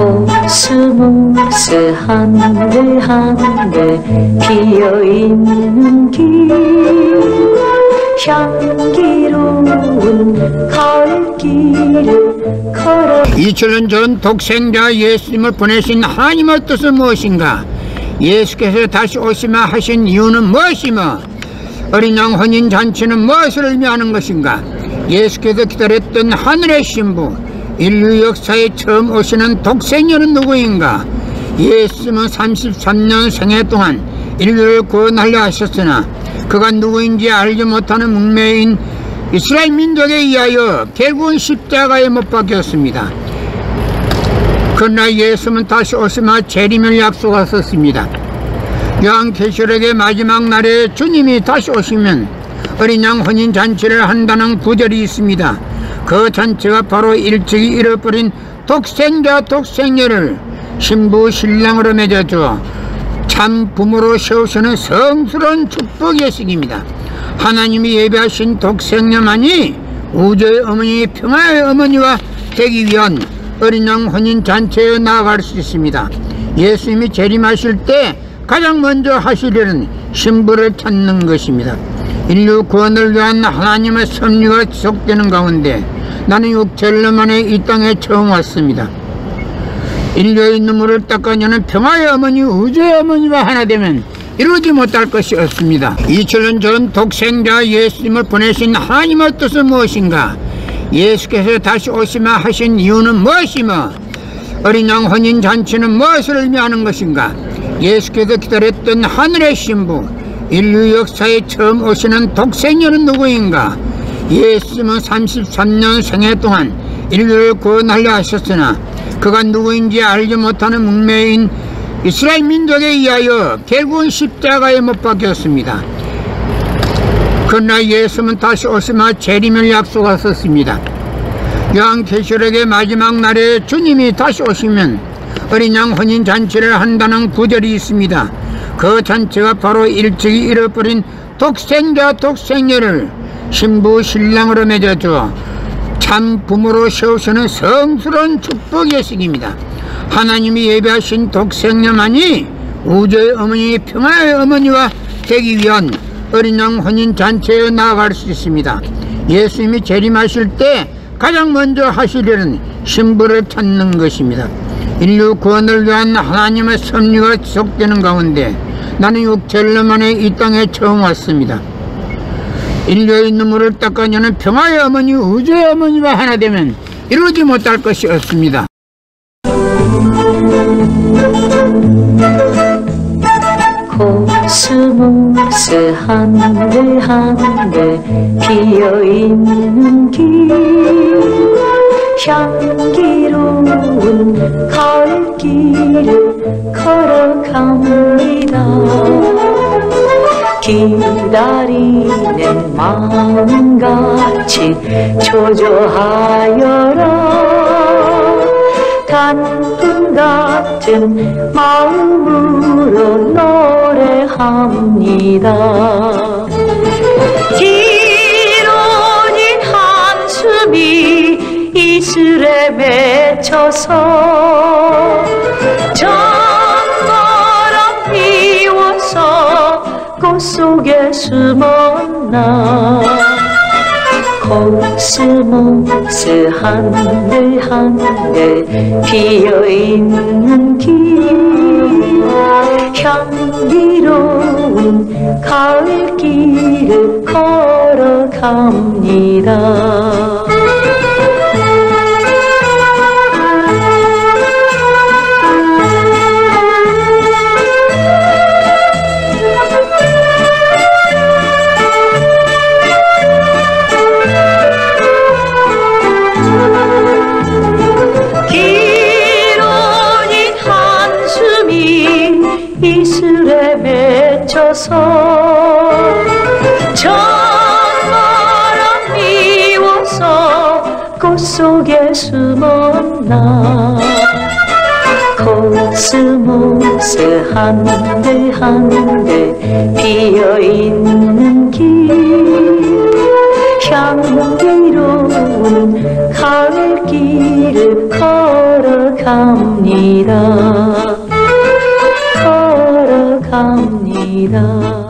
코스모스 한대 한대 피어있는 길, 향기로운 가을길을 걸어. 2000년 전 독생자 예수님을 보내신 하나님의 뜻은 무엇인가? 예수께서 다시 오시마 하신 이유는 무엇이며, 어린 양 혼인잔치는 무엇을 의미하는 것인가? 예수께서 기다렸던 하늘의 신부, 인류 역사에 처음 오시는 독생녀는 누구인가? 예수님은 33년 생애 동안 인류를 구원하려 하셨으나 그가 누구인지 알지 못하는 문명인 이스라엘 민족에 의하여 결국은 십자가에 못 박혔습니다. 그러나 예수님은 다시 오시마 재림을 약속하셨습니다. 요한계시록의 마지막 날에 주님이 다시 오시면 어린 양 혼인잔치를 한다는 구절이 있습니다. 그 잔치가 바로 일찍이 잃어버린 독생자 독생녀를 신부 신랑으로 맺어주어 참 부모로 세우시는 성스러운 축복의 시기입니다. 하나님이 예배하신 독생녀만이 우주의 어머니, 평화의 어머니와 되기 위한 어린 양 혼인잔치에 나아갈 수 있습니다. 예수님이 재림하실 때 가장 먼저 하시려는 신부를 찾는 것입니다. 인류 구원을 위한 하나님의 섭리가 지속되는 가운데 나는 6개월 만에 이 땅에 처음 왔습니다. 인류의 눈물을 닦아내는 평화의 어머니, 우주의 어머니와 하나 되면 이루지 못할 것이 없습니다. 2000년 전 독생자 예수님을 보내신 하나님의 뜻은 무엇인가? 예수께서 다시 오시마 하신 이유는 무엇이며, 어린 양 혼인잔치는 무엇을 의미하는 것인가? 예수께서 기다렸던 하늘의 신부, 인류 역사에 처음 오시는 독생녀는 누구인가? 예수님은 33년 생애 동안 인류를 구원하려 하셨으나 그가 누구인지 알지 못하는 문명인 이스라엘 민족에 의하여 결국은 십자가에 못 박혔습니다. 그러나 예수님은 다시 오시마 재림을 약속하셨습니다. 요한계시록의 마지막 날에 주님이 다시 오시면 어린 양 혼인잔치를 한다는 구절이 있습니다. 그 잔치가 바로 일찍이 잃어버린 독생자 독생녀를 신부 신랑으로 맺어주어 참 부모로 세우시는 성스러운 축복의 시기입니다. 하나님이 예배하신 독생녀만이 우주의 어머니, 평화의 어머니와 되기 위한 어린 양 혼인잔치에 나아갈 수 있습니다. 예수님이 재림하실 때 가장 먼저 하시려는 신부를 찾는 것입니다. 인류 구원을 위한 하나님의 섭리가 지속되는 가운데 나는 6개월 만에 이 땅에 처음 왔습니다. 인류의 눈물을 닦아내는 평화의 어머니, 우주의 어머니와 하나 되면 이루지 못할 것이 없습니다. 코스모스 한대 한대 피어있는 길, 향기로운 가을길을 걸어갑니다. 기다리는 마음같이 초조하여라. 단풍 같은 마음으로 노래합니다. 길어진 한숨이 이슬에 맺혀서 정바람 피워서 꽃 속에 숨었나. 코스모스 한대 한대 피어있는 길, 향기로운 가을길을 걸어갑니다. 이슬에 맺혀서 정바람 미워서 꽃 속에 숨었나. 코스모스 한대 한대 피어있는 길, 향기로운 길을 걸어갑니다. 걸어갑니다.